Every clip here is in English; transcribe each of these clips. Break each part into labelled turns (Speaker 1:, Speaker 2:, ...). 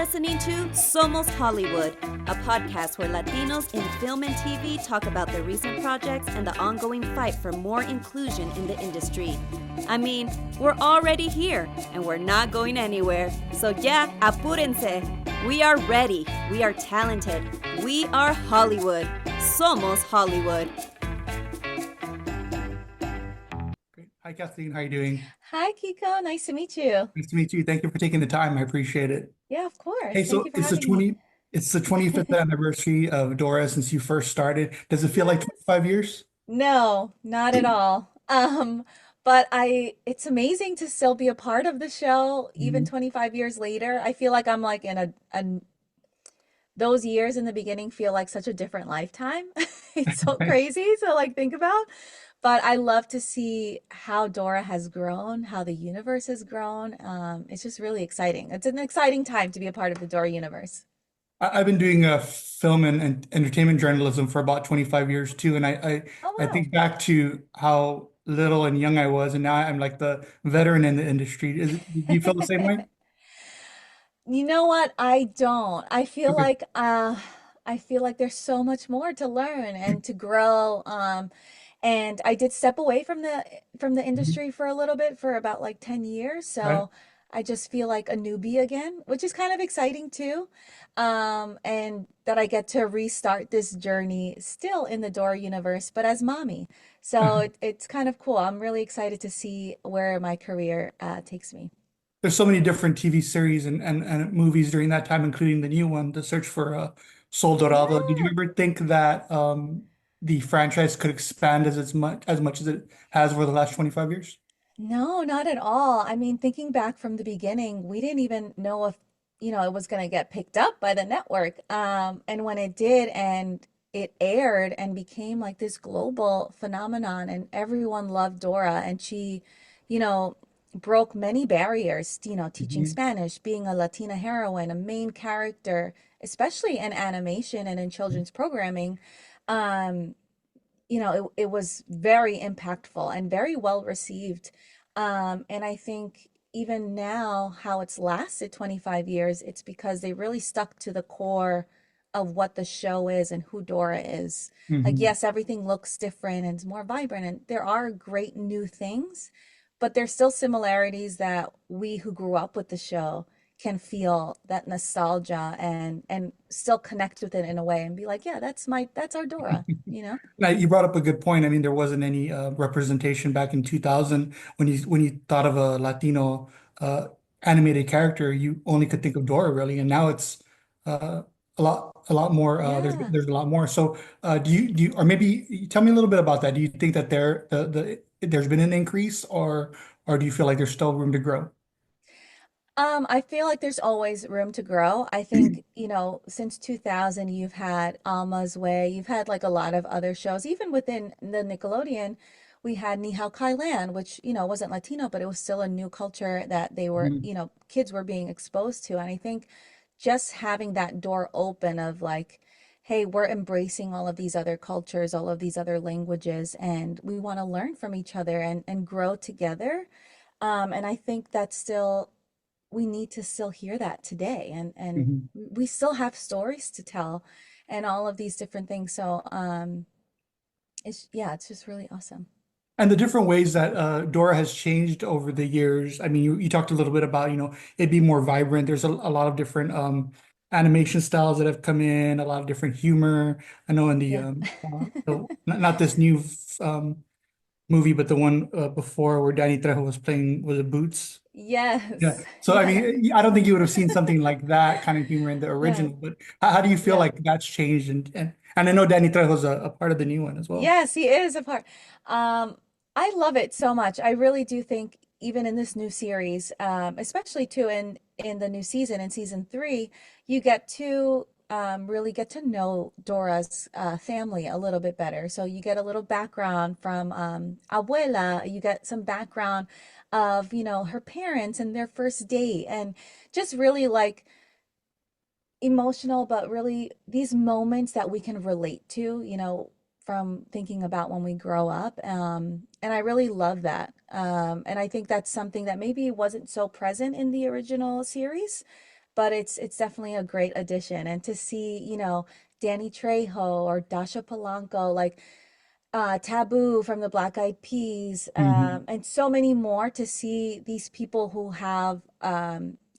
Speaker 1: listening to Somos Hollywood, a podcast where Latinos in film and TV talk about their recent projects and the ongoing fight for more inclusion in the industry. I mean, we're already here and we're not going anywhere. So yeah, apúrense. We are ready. We are talented. We are Hollywood. Somos Hollywood.
Speaker 2: Great. Hi, Kathleen. How are you doing?
Speaker 3: Hi, Kiko. Nice to meet you.
Speaker 2: Nice to meet you. Thank you for taking the time. I appreciate it.
Speaker 3: Yeah, of
Speaker 2: Hey,
Speaker 3: course. Thank
Speaker 2: so
Speaker 3: you for having me.
Speaker 2: it's the 25th anniversary of Dora since you first started. Does it feel like
Speaker 3: Yes.
Speaker 2: 25 years?
Speaker 3: No, not at all. But it's amazing to still be a part of the show, even
Speaker 2: Mhm.
Speaker 3: 25 years later. I feel like I'm like in those years in the beginning feel like such a different lifetime. It's so crazy to like think about. But I love to see how Dora has grown, how the universe has grown. It's just really exciting. It's an exciting time to be a part of the Dora universe.
Speaker 2: I've been doing film and entertainment journalism for about 25 years too, and
Speaker 3: Oh,
Speaker 2: I
Speaker 3: wow.
Speaker 2: think back to how little and young I was, and now I'm like the veteran in the industry. Do you feel the same way?
Speaker 3: You know what? I don't.
Speaker 2: Okay.
Speaker 3: I feel like there's so much more to learn and to grow. And I did step away from the
Speaker 2: Mhm.
Speaker 3: industry for a little bit for about like 10 years.
Speaker 2: Right.
Speaker 3: So I just feel like a newbie again, which is kind of exciting too. And that I get to restart this journey still in the Dora universe, but as mommy. So it's kind of cool. I'm really excited to see where my career takes me.
Speaker 2: There's so many different TV series and movies during that time, including the new one, The Search for Sol Dorado. Did you
Speaker 3: Yeah.
Speaker 2: ever think that the franchise could expand as much as it has over the last 25 years?
Speaker 3: No, not at all. I mean, thinking back from the beginning, we didn't even know if, it was going to get picked up by the network. And when it did, and it aired and became like this global phenomenon, and everyone loved Dora, and she, you know, broke many barriers, teaching
Speaker 2: Mhm.
Speaker 3: Spanish, being a Latina heroine, a main character, especially in animation and in children's programming. Um, it was very impactful and very well received. And I think even now, how it's lasted 25 years, it's because they really stuck to the core of what the show is and who Dora is. Like,
Speaker 2: Mhm.
Speaker 3: yes, everything looks different and it's more vibrant, and there are great new things, but there's still similarities that we who grew up with the show can feel that nostalgia and still connect with it in a way and be like, yeah, that's our Dora, you know?
Speaker 2: Now, you brought up a good point. I mean, there wasn't any representation back in 2000 when you thought of a Latino uh, animated character. You only could think of Dora, really, and now it's uh, a lot more.
Speaker 3: Yeah.
Speaker 2: There's a lot more. So, or maybe you tell me a little bit about that. Do you think that there's been an increase, or do you feel like there's still room to grow?
Speaker 3: I feel like there's always room to grow. I think, since 2000, you've had Alma's Way, you've had like a lot of other shows, even within the Nickelodeon, we had Ni Hao Kai Lan, which, wasn't Latino, but it was still a new culture that they were,
Speaker 2: Mhm.
Speaker 3: kids were being exposed to. And I think just having that door open of like, hey, we're embracing all of these other cultures, all of these other languages, and we want to learn from each other and grow together. And I think that's still we need to still hear that today, and
Speaker 2: Mhm.
Speaker 3: we still have stories to tell and all of these different things. So it's just really awesome.
Speaker 2: And the different ways that Dora has changed over the years. I mean, you talked a little bit about, it being more vibrant. There's a lot of different animation styles that have come in, a lot of different humor. I know in
Speaker 3: Yeah.
Speaker 2: not this new um, movie, but the one before where Danny Trejo was playing, was it Boots? Yeah.
Speaker 3: Yes.
Speaker 2: So, I
Speaker 3: Yeah.
Speaker 2: mean, I don't think you would have seen something like that kind of humor in the
Speaker 3: No.
Speaker 2: original, but how do you feel
Speaker 3: Yeah.
Speaker 2: like that's changed? And I know Danny Trejo's a part of the new one as well.
Speaker 3: Yes, he is a part. Um, I love it so much. I really do think even in this new series, especially too in the new season, in season three, you get to really get to know Dora's family a little bit better. So you get a little background from Abuela. You get some background of, her parents and their first date, and just really like emotional, but really these moments that we can relate to, from thinking about when we grow up. And I really love that. And I think that's something that maybe wasn't so present in the original series. but it's definitely a great addition. And to see, Danny Trejo or Dasha Polanco, like Taboo from the Black Eyed Peas,
Speaker 2: Hmm.
Speaker 3: and so many more, to see these people who have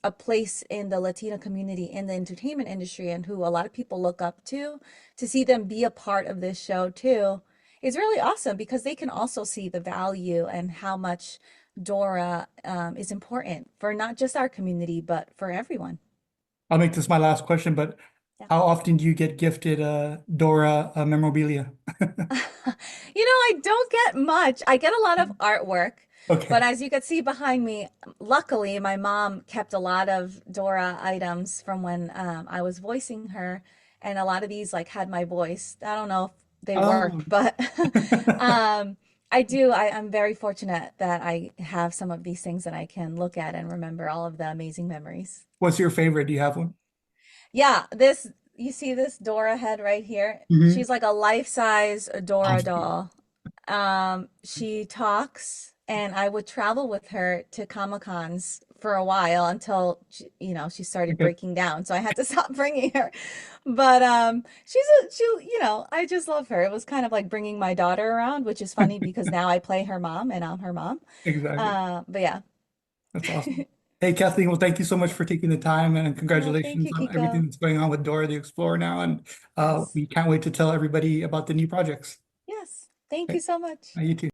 Speaker 3: a place in the Latina community in the entertainment industry and who a lot of people look up to see them be a part of this show too, is really awesome because they can also see the value and how much Dora is important for not just our community, but for everyone.
Speaker 2: I'll make this my last question, but
Speaker 3: Yeah.
Speaker 2: how often do you get gifted Dora memorabilia?
Speaker 3: I don't get much. I get a lot of artwork, but
Speaker 2: Okay.
Speaker 3: as you can see behind me, luckily my mom kept a lot of Dora items from when I was voicing her, and a lot of these like had my voice. I don't know if they
Speaker 2: Oh.
Speaker 3: worked, but um, I do. I'm very fortunate that I have some of these things that I can look at and remember all of the amazing memories.
Speaker 2: What's your favorite? Do you have one?
Speaker 3: Yeah, you see this Dora head right here?
Speaker 2: Hmm.
Speaker 3: She's like a life-size
Speaker 2: Oh,
Speaker 3: Dora doll. She talks, and I would travel with her to Comic-Cons for a while until she started
Speaker 2: okay.
Speaker 3: breaking down. So I had to stop bringing her. But I just love her. It was kind of like bringing my daughter around, which is funny because now I play her mom and I'm her mom.
Speaker 2: Exactly.
Speaker 3: But yeah.
Speaker 2: That's awesome. Hey, Kathleen, well, thank you so much for taking the time and
Speaker 3: Oh, thank
Speaker 2: congratulations
Speaker 3: you,
Speaker 2: on everything
Speaker 3: Kiko.
Speaker 2: that's going on with Dora the Explorer now. And
Speaker 3: Yes.
Speaker 2: we can't wait to tell everybody about the new projects.
Speaker 3: Yes. Thank you
Speaker 2: Okay.
Speaker 3: so much.
Speaker 2: You too.